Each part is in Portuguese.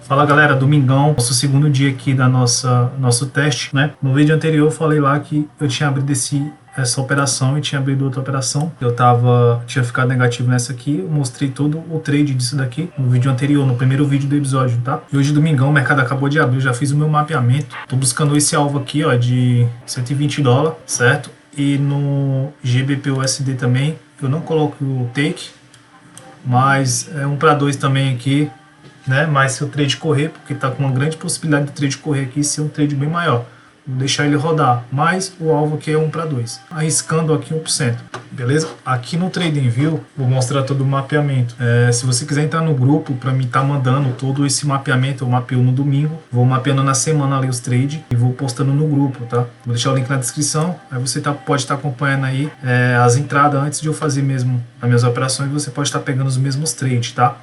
Fala galera, domingão, nosso segundo dia aqui da nosso teste, né? No vídeo anterior eu falei lá que eu tinha abrido essa operação e tinha abrido outra operação. Tinha ficado negativo nessa aqui, eu mostrei todo o trade disso daqui no vídeo anterior, no primeiro vídeo do episódio, tá? E hoje domingão, o mercado acabou de abrir, eu já fiz o meu mapeamento. Tô buscando esse alvo aqui, ó, de 120 dólares, certo? E no GBP/USD também, eu não coloco o take, mas é 1 para 2 também aqui, né? Mas se o trade correr, porque tá com uma grande possibilidade de trade correr aqui, ser um trade bem maior, vou deixar ele rodar, mas o alvo aqui é 1 para 2, arriscando aqui 1%, beleza? Aqui no TradingView vou mostrar todo o mapeamento. Se você quiser entrar no grupo para me estar mandando todo esse mapeamento, eu mapeo no domingo, vou mapeando na semana ali os trades e vou postando no grupo, tá? Vou deixar o link na descrição, aí você pode estar acompanhando aí as entradas antes de eu fazer mesmo as minhas operações, você pode estar pegando os mesmos trades, tá?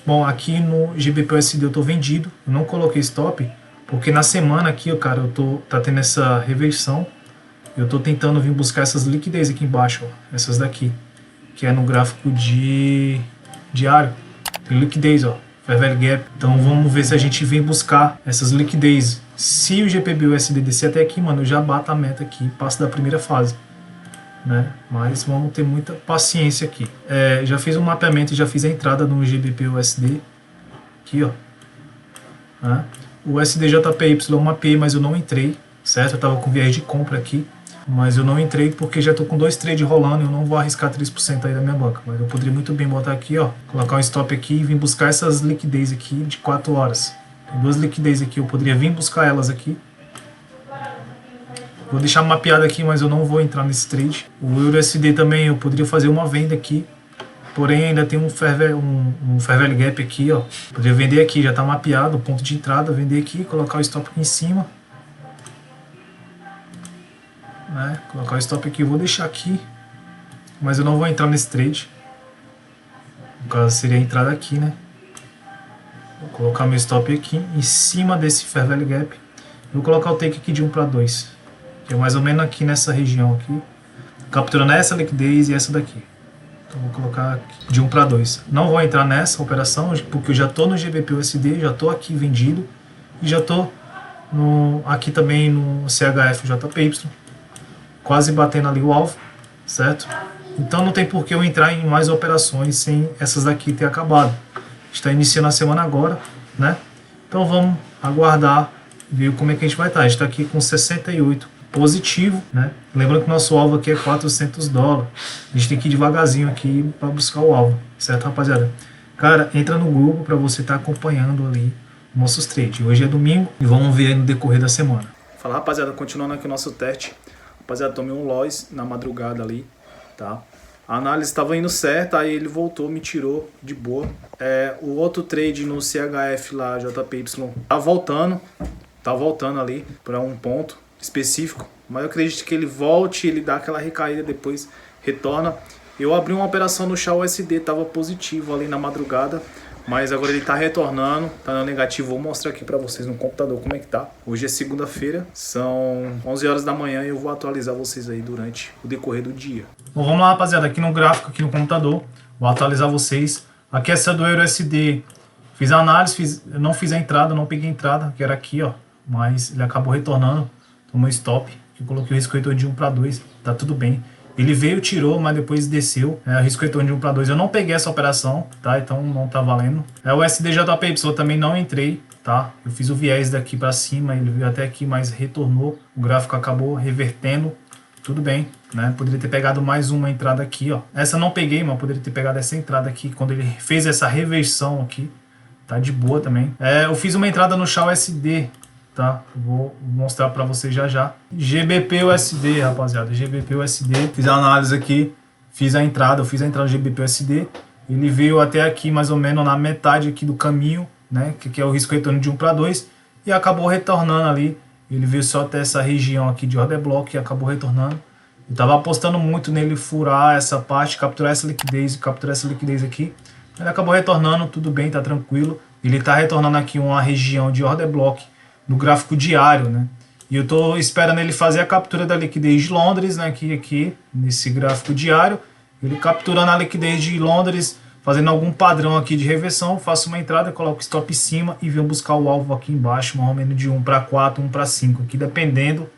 Bom, aqui no GBP/USD eu tô vendido, eu não coloquei stop, porque na semana aqui, ó, cara, tá tendo essa reversão. Eu tô tentando vir buscar essas liquidez aqui embaixo, ó, essas daqui, que é no gráfico diário. Tem liquidez, ó, Fair Value Gap. Então vamos ver se a gente vem buscar essas liquidez. Se o GBP/USD descer até aqui, mano, eu já bato a meta aqui, passo da primeira fase, né? Mas vamos ter muita paciência aqui. Já fiz um mapeamento e já fiz a entrada no GBP/USD aqui, ó, né? O SDJPY eu mapeei, mas eu não entrei, certo? Eu tava com viés de compra aqui, mas eu não entrei porque já tô com 2 trades rolando e eu não vou arriscar 3% aí da minha banca. Mas eu poderia muito bem botar aqui, ó, colocar um stop aqui e vir buscar essas liquidez aqui de 4 horas. Tem 2 liquidez aqui, eu poderia vir buscar elas aqui. Vou deixar mapeado aqui, mas eu não vou entrar nesse trade. O EURUSD também eu poderia fazer uma venda aqui, porém ainda tem um Fair Value Gap aqui, ó. Poderia vender aqui, já está mapeado o ponto de entrada, vender aqui, colocar o stop aqui em cima, né? Colocar o stop aqui, eu vou deixar aqui, mas eu não vou entrar nesse trade. No caso seria a entrada aqui, né? Vou colocar meu stop aqui em cima desse Fair Value Gap. Vou colocar o take aqui de 1 para 2, que é mais ou menos aqui nessa região aqui, capturando essa liquidez e essa daqui. Então vou colocar de 1 para 2. Não vou entrar nessa operação, porque eu já estou no GBP/USD, já estou aqui vendido e já estou aqui também no CHF/JPY, quase batendo ali o alvo, certo? Então não tem por que eu entrar em mais operações sem essas daqui ter acabado. Está iniciando a semana agora, né? Então vamos aguardar, ver como é que a gente vai estar. A gente está aqui com 68 positivo, né? Lembrando que o nosso alvo aqui é 400 dólares. A gente tem que ir devagarzinho aqui para buscar o alvo, certo, rapaziada? Cara, entra no grupo para você estar acompanhando ali nossos trades. Hoje é domingo e vamos ver aí no decorrer da semana. Fala, rapaziada, continuando aqui o nosso teste. Rapaziada, tomei um loss na madrugada ali, tá? A análise estava indo certa, aí ele voltou, me tirou de boa. O outro trade no CHF lá, JPY, tá voltando ali para um ponto específico, mas eu acredito que ele volte, ele dá aquela recaída, depois retorna. Eu abri uma operação no XAUSD, estava positivo ali na madrugada, mas agora ele está retornando, está no negativo. Vou mostrar aqui para vocês no computador como é que tá. Hoje é segunda-feira, são 11 horas da manhã e eu vou atualizar vocês aí durante o decorrer do dia. Bom, vamos lá, rapaziada, aqui no gráfico, aqui no computador, vou atualizar vocês. Aqui essa do EURUSD, fiz a análise, eu não fiz a entrada, não peguei a entrada, que era aqui, ó, mas ele acabou retornando. Tomou stop, que eu coloquei o risco retorno de 1 para 2, tá tudo bem. Ele veio, tirou, mas depois desceu. O risco retorno de 1 para 2, eu não peguei essa operação, tá? Então não tá valendo. O SDJPY eu também não entrei, tá? Eu fiz o viés daqui para cima, ele veio até aqui, mas retornou. O gráfico acabou revertendo, tudo bem, né? Poderia ter pegado mais uma entrada aqui, ó. Essa eu não peguei, mas poderia ter pegado essa entrada aqui, quando ele fez essa reversão aqui. Tá de boa também. Eu fiz uma entrada no XAUSD, tá? Vou mostrar para vocês já. GBP/USD, rapaziada, GBP/USD. Fiz a análise aqui, fiz a entrada do GBP/USD. Ele veio até aqui mais ou menos na metade aqui do caminho, né? Que é o risco retorno de 1 para 2 e acabou retornando ali. Ele veio só até essa região aqui de order block e acabou retornando. Eu tava apostando muito nele furar essa parte, capturar essa liquidez aqui. Ele acabou retornando, tudo bem, tá tranquilo. Ele tá retornando aqui uma região de order block no gráfico diário, né? E eu tô esperando ele fazer a captura da liquidez de Londres, né? Aqui nesse gráfico diário, ele capturando a liquidez de Londres, fazendo algum padrão aqui de reversão, faço uma entrada, coloco o stop em cima e venho buscar o alvo aqui embaixo, mais ou menos de 1 para 4, 1 para 5, aqui dependendo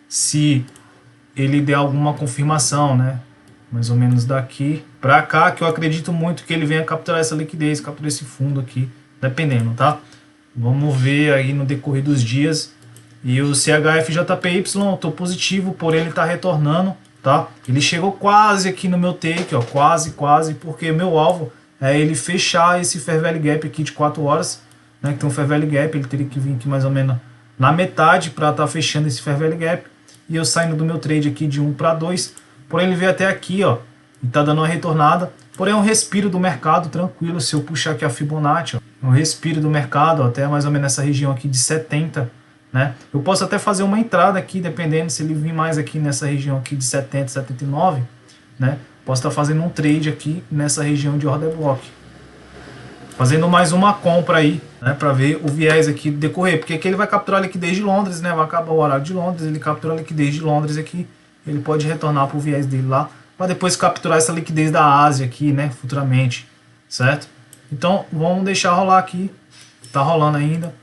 se ele der alguma confirmação, né? Mais ou menos daqui para cá, que eu acredito muito que ele venha capturar essa liquidez, capturar esse fundo aqui, dependendo, tá? Vamos ver aí no decorrer dos dias. E o CHFJPY, eu tô positivo, porém ele tá retornando, tá? Ele chegou quase aqui no meu take, ó, quase, porque meu alvo é ele fechar esse Fair Value Gap aqui de 4 horas, né? Que tem um Fair Value Gap, ele teria que vir aqui mais ou menos na metade para estar fechando esse Fair Value Gap. E eu saindo do meu trade aqui de 1 para 2, porém ele veio até aqui, ó, e tá dando uma retornada. Porém é um respiro do mercado tranquilo. Se eu puxar aqui a Fibonacci, ó, um respiro do mercado, ó, até mais ou menos nessa região aqui de 70, né? Eu posso até fazer uma entrada aqui, dependendo se ele vir mais aqui nessa região aqui de 70, 79, né? Posso estar fazendo um trade aqui nessa região de order block, fazendo mais uma compra aí, né, para ver o viés aqui decorrer, porque aqui ele vai capturar a liquidez de Londres, né? Vai acabar o horário de Londres, ele captura a liquidez de Londres aqui, ele pode retornar para o viés dele lá, para depois capturar essa liquidez da Ásia aqui, né, futuramente, certo? Então vamos deixar rolar aqui, tá rolando ainda.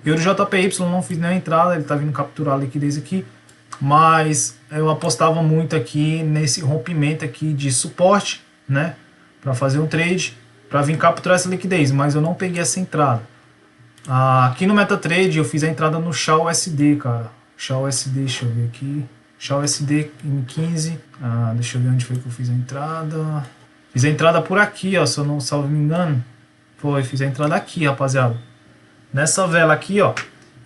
Eu do JPY não fiz nenhuma entrada, ele tá vindo capturar a liquidez aqui, mas eu apostava muito aqui nesse rompimento aqui de suporte, né, para fazer um trade, para vir capturar essa liquidez, mas eu não peguei essa entrada. Aqui no MetaTrader eu fiz a entrada no SHA-USD, cara. SHA-USD, deixa eu ver aqui. SHA-USD em 15. Deixa eu ver onde foi que eu fiz a entrada. Fiz a entrada por aqui, ó, se eu não salvo me engano. Fiz a entrada aqui, rapaziada. Nessa vela aqui, ó,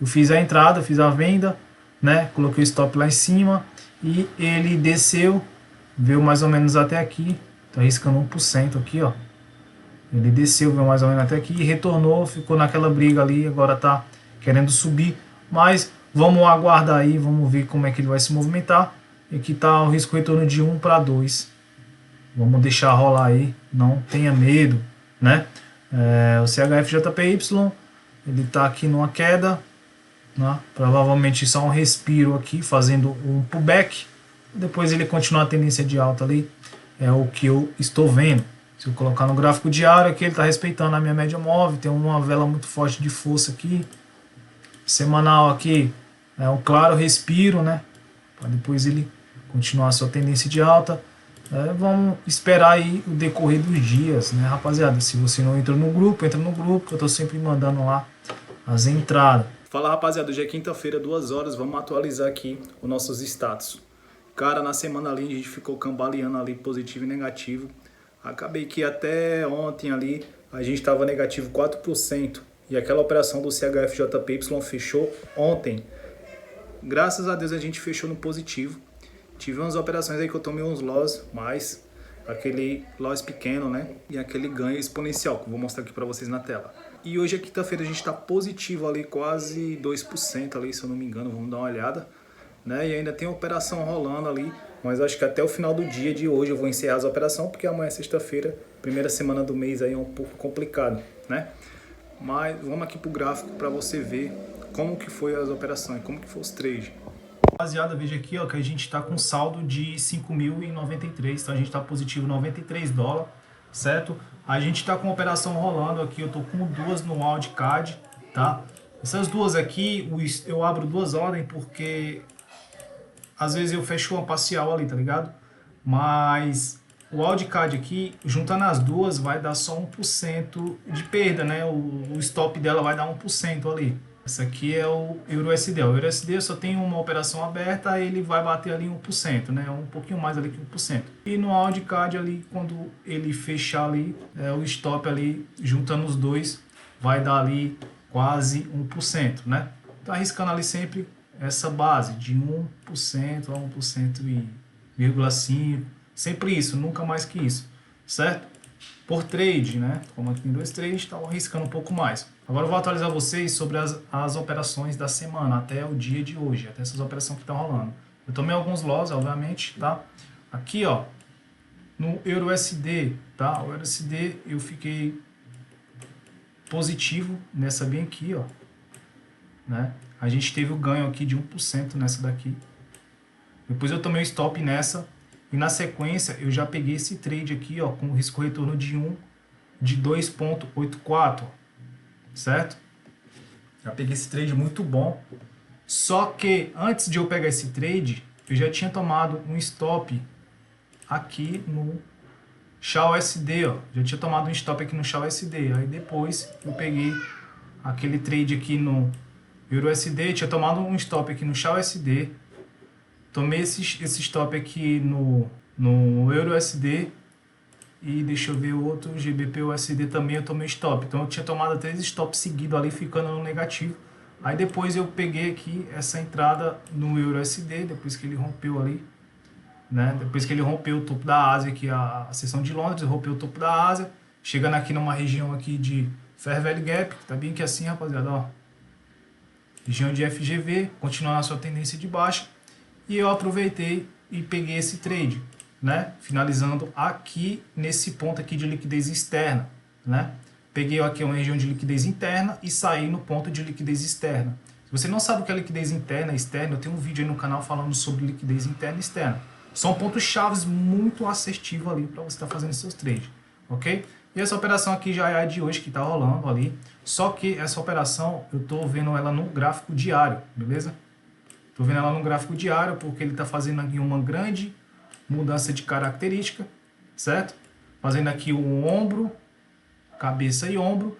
eu fiz a entrada, fiz a venda, né? Coloquei o stop lá em cima e ele desceu, veio mais ou menos até aqui. Tá arriscando 1% aqui, ó. Ele desceu, veio mais ou menos até aqui, retornou, ficou naquela briga ali, agora tá querendo subir, mas vamos aguardar aí, vamos ver como é que ele vai se movimentar. E aqui tá o risco retorno de 1 para 2. Vamos deixar rolar aí, não tenha medo, né? O CHFJPY, ele tá aqui numa queda, né? Provavelmente só um respiro aqui, fazendo um pullback. Depois ele continua a tendência de alta ali, é o que eu estou vendo. Se eu colocar no gráfico diário aqui, ele está respeitando a minha média móvel, tem uma vela muito forte de força aqui. Semanal aqui é um claro respiro, né? Para depois ele continuar a sua tendência de alta. Vamos esperar aí o decorrer dos dias, né, rapaziada? Se você não entrou no grupo, entra no grupo, que eu estou sempre mandando lá as entradas. Fala, rapaziada, hoje é quinta-feira, 2 horas, vamos atualizar aqui os nossos status. Cara, na semana ali a gente ficou cambaleando ali positivo e negativo. Acabei que até ontem ali a gente estava negativo 4% e aquela operação do CHFJPY fechou ontem. Graças a Deus a gente fechou no positivo. Tive umas operações aí que eu tomei uns loss, mas aquele loss pequeno, né? E aquele ganho exponencial que eu vou mostrar aqui para vocês na tela. E hoje é quinta-feira, a gente está positivo ali, quase 2% ali, se eu não me engano, vamos dar uma olhada, né? E ainda tem operação rolando ali, mas acho que até o final do dia de hoje eu vou encerrar as operações, porque amanhã é sexta-feira, primeira semana do mês aí é um pouco complicado, né? Mas vamos aqui pro gráfico para você ver como que foi as operações, como que foi os trades. Rapaziada, veja aqui, ó, que a gente está com saldo de 5.093, então a gente está positivo 93 dólares, certo? A gente está com operação rolando aqui, eu tô com duas no wildcard, tá? Essas duas aqui, eu abro duas ordens porque às vezes eu fecho uma parcial ali, tá ligado? Mas o wildcard aqui, juntando as duas, vai dar só 1% de perda, né? O stop dela vai dar 1% ali. Essa aqui é o EURUSD. O EURUSD só tem uma operação aberta, ele vai bater ali 1%, né? Um pouquinho mais ali que 1%. E no wildcard ali, quando ele fechar ali, o stop ali, juntando os dois, vai dar ali quase 1%, né? Tá arriscando ali sempre essa base de 1% a 1,5%, sempre isso, nunca mais que isso, certo? Por trade, né? Como aqui tem dois trades, está arriscando um pouco mais. Agora eu vou atualizar vocês sobre as operações da semana, até o dia de hoje, até essas operações que estão rolando. Eu tomei alguns loss, obviamente, tá? Aqui, ó, no EURUSD, tá? O EURUSD eu fiquei positivo nessa bem aqui, ó, né? A gente teve o ganho aqui de 1% nessa daqui. Depois eu tomei o stop nessa. E na sequência eu já peguei esse trade aqui, ó, com risco retorno de 1 de 2,84, certo? Já peguei esse trade muito bom. Só que antes de eu pegar esse trade, eu já tinha tomado um stop aqui no XAUSD, ó. Já tinha tomado um stop aqui no XAUSD. Aí depois eu peguei aquele trade aqui no EURUSD, tinha tomado um stop aqui no XAUSD. Tomei esse stop aqui no EURUSD. E deixa eu ver o outro, GBP-USD também eu tomei stop. Então eu tinha tomado 3 stops seguidos ali, ficando no negativo. Aí depois eu peguei aqui essa entrada no EURUSD, depois que ele rompeu ali, né? Depois que ele rompeu o topo da Ásia, aqui a seção de Londres, rompeu o topo da Ásia, chegando aqui numa região aqui de Fair Value Gap, tá bem que assim, rapaziada, ó. Região de FGV, continuando a sua tendência de baixa. E eu aproveitei e peguei esse trade, né? Finalizando aqui nesse ponto aqui de liquidez externa, né? Peguei aqui uma região de liquidez interna e saí no ponto de liquidez externa. Se você não sabe o que é liquidez interna e externa, eu tenho um vídeo aí no canal falando sobre liquidez interna e externa. São pontos chaves muito assertivos ali para você estar fazendo seus trades, ok? E essa operação aqui já é a de hoje que está rolando ali. Só que essa operação eu estou vendo ela no gráfico diário, beleza? Estou vendo ela no gráfico diário porque ele está fazendo aqui uma grande mudança de característica, certo? Fazendo aqui o ombro, cabeça e ombro,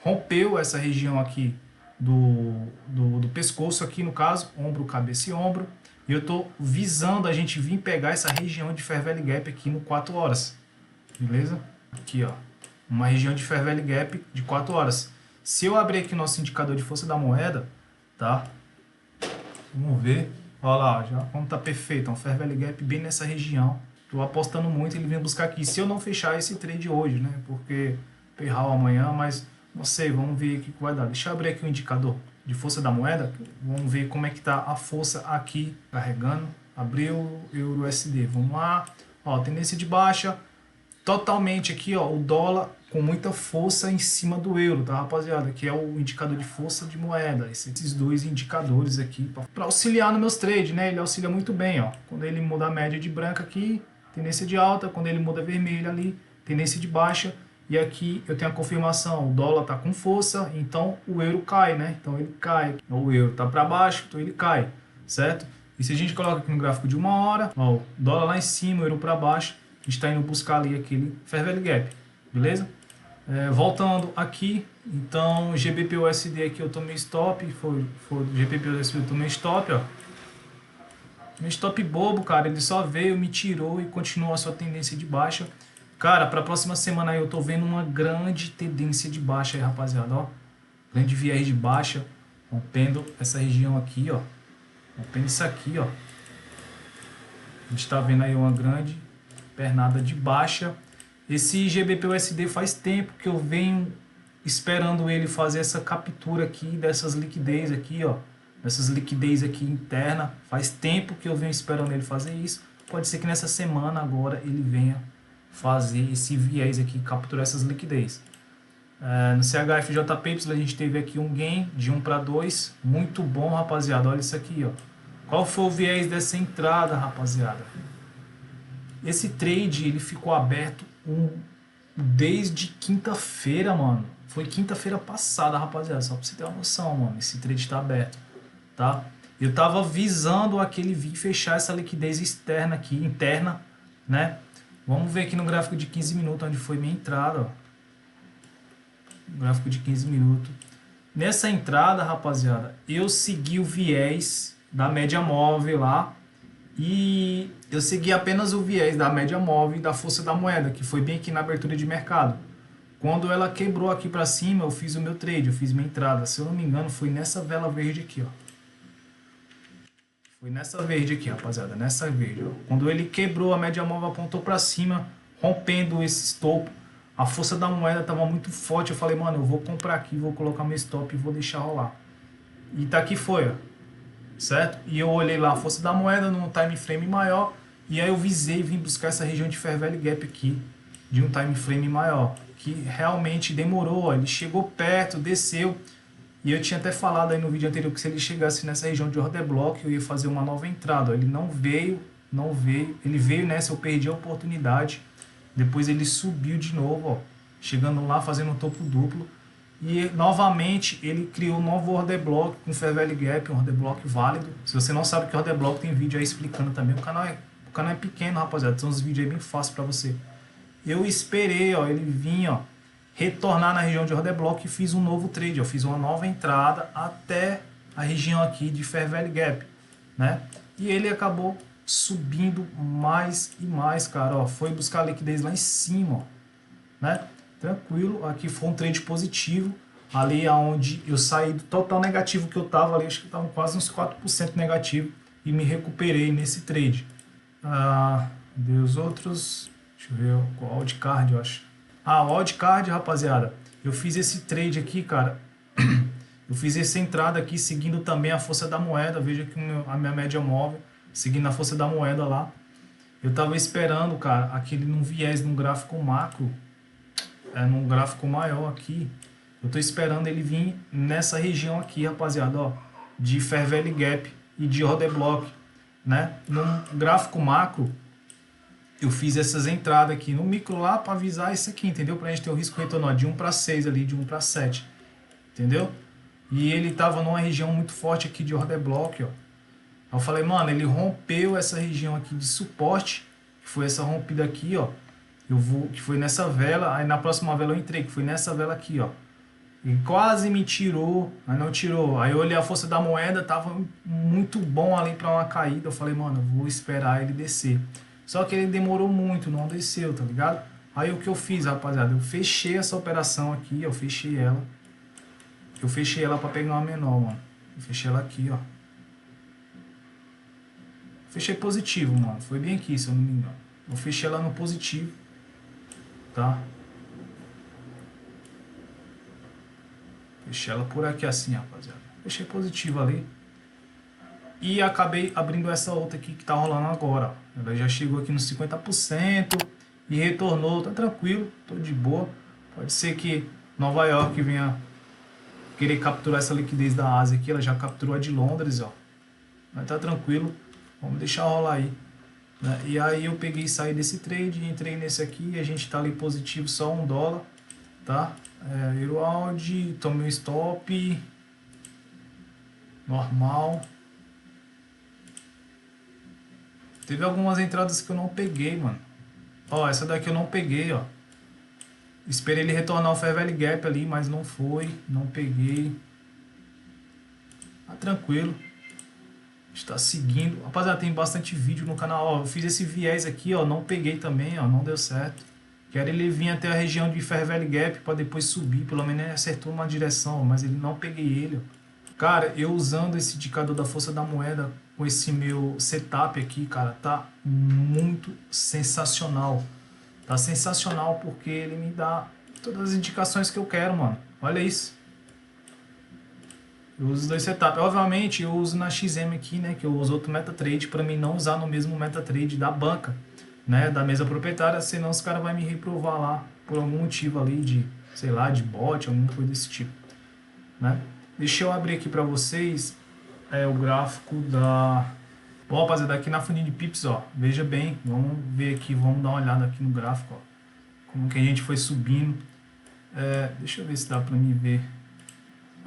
rompeu essa região aqui do pescoço aqui no caso, ombro, cabeça e ombro, e eu estou visando a gente vir pegar essa região de Fair Value Gap aqui no 4 horas, beleza? Aqui ó, uma região de Fair Value Gap de 4 horas. Se eu abrir aqui nosso indicador de força da moeda, tá? Vamos ver. Olha lá, já como tá perfeito, um Fair Value Gap bem nessa região. Tô apostando muito, ele vem buscar aqui. Se eu não fechar esse trade hoje, né? Porque perral amanhã, mas não sei, vamos ver o que vai dar. Deixa eu abrir aqui o indicador de força da moeda. Vamos ver como é que tá a força aqui carregando. Abriu o EURUSD. Vamos lá. Ó, tendência de baixa. Totalmente aqui, ó, o dólar com muita força em cima do euro, tá, rapaziada? Que é o indicador de força de moeda. Esses dois indicadores aqui para auxiliar nos meus trades, né? Ele auxilia muito bem, ó. Quando ele muda a média de branca aqui, tendência de alta. Quando ele muda vermelha ali, tendência de baixa. E aqui eu tenho a confirmação, o dólar tá com força, então o euro cai, né? Então ele cai. O euro tá para baixo, então ele cai, certo? E se a gente coloca aqui no gráfico de 1 hora, ó, o dólar lá em cima, o euro para baixo, a gente está indo buscar ali aquele Fair Value Gap, beleza? Voltando aqui, então GBP-USD aqui eu tomei stop, foi GBP-USD eu tomei stop, ó. Meu stop bobo, cara, ele só veio, me tirou e continuou a sua tendência de baixa. Cara, para a próxima semana aí eu tô vendo uma grande tendência de baixa aí, rapaziada, ó. Grande viés de baixa, rompendo essa região aqui, ó. Rompendo isso aqui, ó. A gente tá vendo aí uma grande pernada de baixa. Esse GBP-USD faz tempo que eu venho esperando ele fazer essa captura aqui dessas liquidez aqui, ó. Dessas liquidez aqui interna. Faz tempo que eu venho esperando ele fazer isso. Pode ser que nessa semana agora ele venha fazer esse viés aqui, capturar essas liquidez. No CHF-JPY a gente teve aqui um gain de 1 para 2. Muito bom, rapaziada. Olha isso aqui, ó. Qual foi o viés dessa entrada, rapaziada? Esse trade ele ficou aberto desde quinta-feira, mano. Foi quinta-feira passada, rapaziada. Só pra você ter uma noção, mano. Esse trade tá aberto, tá? Eu tava visando aquele vir fechar essa liquidez externa aqui, interna, né? Vamos ver aqui no gráfico de 15 minutos onde foi minha entrada, ó. Gráfico de 15 minutos. Nessa entrada, rapaziada, eu segui o viés da média móvel lá. E eu segui apenas o viés da média móvel e da força da moeda, que foi bem aqui na abertura de mercado. Quando ela quebrou aqui para cima, eu fiz o meu trade, eu fiz minha entrada. Se eu não me engano, foi nessa vela verde aqui, ó. Foi nessa verde aqui, rapaziada, nessa verde, ó. Quando ele quebrou, a média móvel apontou para cima, rompendo esse topo. A força da moeda estava muito forte. Eu falei, mano, eu vou comprar aqui, vou colocar meu stop e vou deixar rolar. E tá aqui foi, ó. Certo? E eu olhei lá a força da moeda num time frame maior. E aí eu visei e vim buscar essa região de Fair Value Gap aqui, de um time frame maior. Que realmente demorou, ó. Ele chegou perto, desceu. E eu tinha até falado aí no vídeo anterior que se ele chegasse nessa região de order block, eu ia fazer uma nova entrada, ó. Ele não veio. Ele veio nessa, eu perdi a oportunidade. Depois ele subiu de novo, ó. chegando lá, fazendo um topo duplo. E novamente ele criou um novo order block com Fair Value Gap, um order block válido. Se você não sabe o que é order block, tem vídeo aí explicando também. O canal é pequeno, rapaziada, são uns vídeos aí bem fáceis para você. Eu esperei, ó, ele vinha, ó, retornar na região de order block e fiz um novo trade. Eu fiz uma nova entrada até a região aqui de Fair Value Gap, né? E ele acabou subindo mais e mais, cara, ó, foi buscar liquidez lá em cima, ó, né? Tranquilo, aqui foi um trade positivo, ali aonde eu saí do total negativo que eu tava ali, acho que tava quase uns 4% negativo e me recuperei nesse trade. Dei os outros, deixa eu ver, o wildcard eu acho. O wildcard, rapaziada, eu fiz esse trade aqui, cara, eu fiz essa entrada aqui seguindo também a força da moeda, veja aqui a minha média móvel, seguindo a força da moeda lá. Eu tava esperando, cara, aquele num viés, num gráfico macro, num gráfico maior aqui, eu tô esperando ele vir nessa região aqui, rapaziada, ó, de Fair Value Gap e de order block, né? Num gráfico macro, eu fiz essas entradas aqui, no micro lá para avisar isso aqui, entendeu? Pra gente ter o risco retorno, ó, de 1 para 6 ali, de 1 para 7, entendeu? E ele tava numa região muito forte aqui de order block, ó. Eu falei, mano, ele rompeu essa região aqui de suporte, que foi essa rompida aqui, ó. Que foi nessa vela, aí na próxima vela eu entrei, que foi nessa vela aqui, ó. E quase me tirou, mas não tirou. Aí eu olhei a força da moeda, tava muito bom ali para uma caída. Eu falei, mano, eu vou esperar ele descer. Só que ele demorou muito, não desceu, tá ligado? Aí o que eu fiz, rapaziada, eu fechei essa operação aqui, eu fechei ela. Eu fechei ela para pegar uma menor, mano. Eu fechei ela aqui, ó. Fechei positivo, mano. Foi bem aqui, se eu não me engano. Eu fechei ela no positivo. Tá? Fechei ela por aqui assim, rapaziada. Fechei positivo ali. E acabei abrindo essa outra aqui que tá rolando agora, ó. Ela já chegou aqui nos 50% e retornou. Tá tranquilo, tô de boa. Pode ser que Nova York venha querer capturar essa liquidez da Ásia aqui. Ela já capturou a de Londres, ó. Mas tá tranquilo. Vamos deixar rolar aí. E aí eu peguei e saí desse trade, entrei nesse aqui, a gente tá ali positivo só $1, tá? Euroald, tomei um stop, normal. Teve algumas entradas que eu não peguei, mano. Ó, essa daqui eu não peguei, ó. Esperei ele retornar o Fair Value Gap ali, mas não foi, não peguei. Tá tranquilo. Está seguindo. Rapaziada, tem bastante vídeo no canal. Ó, eu fiz esse viés aqui, ó, não peguei também, ó, não deu certo. Quero ele vir até a região de Fair Value Gap para depois subir, pelo menos ele acertou uma direção, mas ele não peguei ele, ó. Cara, eu usando esse indicador da força da moeda com esse meu setup aqui, cara, tá muito sensacional. Tá sensacional porque ele me dá todas as indicações que eu quero, mano. Olha isso. Eu uso os dois setups. Obviamente eu uso na XM aqui, né, que eu uso outro MetaTrader para mim não usar no mesmo MetaTrader da banca, né, da mesa proprietária, senão os caras vão me reprovar lá por algum motivo ali de, sei lá, de bot, alguma coisa desse tipo, né? Deixa eu abrir aqui para vocês o gráfico da... Bom, rapaziada, aqui na funil de pips, ó, veja bem, vamos ver aqui, vamos dar uma olhada aqui no gráfico, ó, como que a gente foi subindo. Deixa eu ver se dá para mim ver.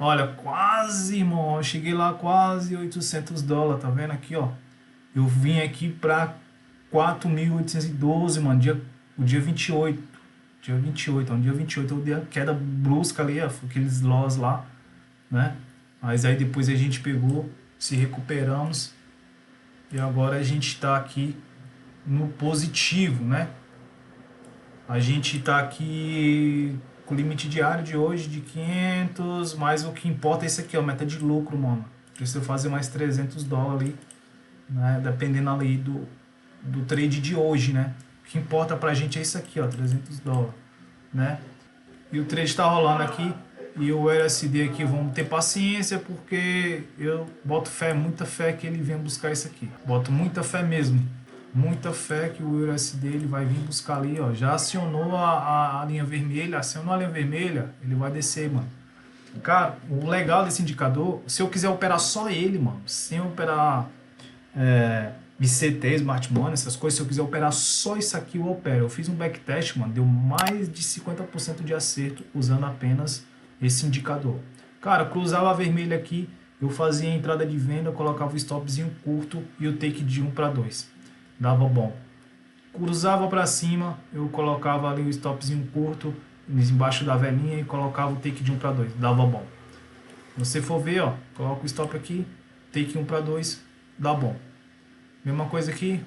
Olha, quase, irmão, eu cheguei lá quase $800, tá vendo aqui, ó? Eu vim aqui pra 4.812, mano, o dia 28. Dia 28, ó, dia 28 eu dei a queda brusca ali, ó, aqueles loss lá, né? Mas aí depois a gente pegou, se recuperamos e agora a gente tá aqui no positivo, né? A gente tá aqui com o limite diário de hoje de 500, mas o que importa é esse aqui, ó, meta de lucro, mano. Preciso fazer mais $300 ali, né? Dependendo ali do trade de hoje, né? O que importa pra gente é isso aqui, ó, $300, né? E o trade tá rolando aqui e o LSD aqui, vamos ter paciência porque eu boto fé, muita fé que ele venha buscar isso aqui. Boto muita fé mesmo. Muita fé que o USD ele vai vir buscar ali, ó. Já acionou a linha vermelha, acionou a linha vermelha, ele vai descer, mano. Cara, o legal desse indicador, se eu quiser operar só ele, mano, sem operar BCT, Smart Money, essas coisas, se eu quiser operar só isso aqui, eu opero. Eu fiz um backtest, mano, deu mais de 50% de acerto usando apenas esse indicador. Cara, cruzava a vermelha aqui, eu fazia a entrada de venda, colocava o stopzinho curto e o take de 1 para 2. Dava bom. Cruzava para cima, eu colocava ali o stopzinho curto embaixo da velinha e colocava o take de 1 para 2. Dava bom. Se você for ver, ó, coloca o stop aqui, take 1 para 2, dá bom. Mesma coisa aqui,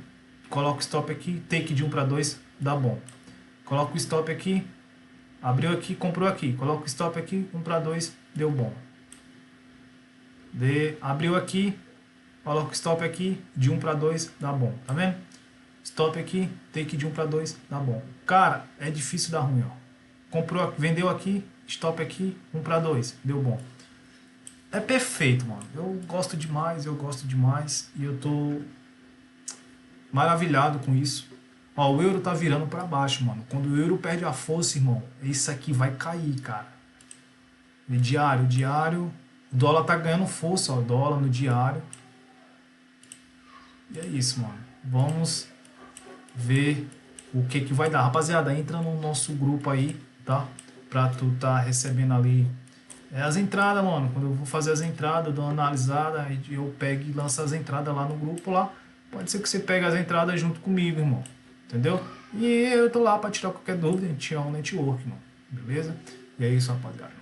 coloca o stop aqui, take de 1 para 2, dá bom. Coloca o stop aqui, abriu aqui, comprou aqui. Coloca o stop aqui, 1 para 2, deu bom. Abriu aqui, coloca o stop aqui, de 1 para 2, dá bom. Tá vendo? Stop aqui, take de 1 para 2, dá bom. Cara, é difícil dar ruim, ó. Comprou, vendeu aqui, stop aqui, 1 para 2, deu bom. É perfeito, mano. Eu gosto demais e eu tô maravilhado com isso. Ó, o euro tá virando para baixo, mano. Quando o euro perde a força, irmão, isso aqui vai cair, cara. No diário, o dólar tá ganhando força, ó, dólar no diário. E é isso, mano. Vamos ver o que que vai dar. Rapaziada, entra no nosso grupo aí, tá? Pra tu tá recebendo ali as entradas, mano. Quando eu vou fazer as entradas, eu dou uma analisada, eu pego e lanço as entradas lá no grupo lá. Pode ser que você pegue as entradas junto comigo, irmão. Entendeu? E eu tô lá pra tirar qualquer dúvida, a gente é um network, mano. Beleza? E é isso, rapaziada.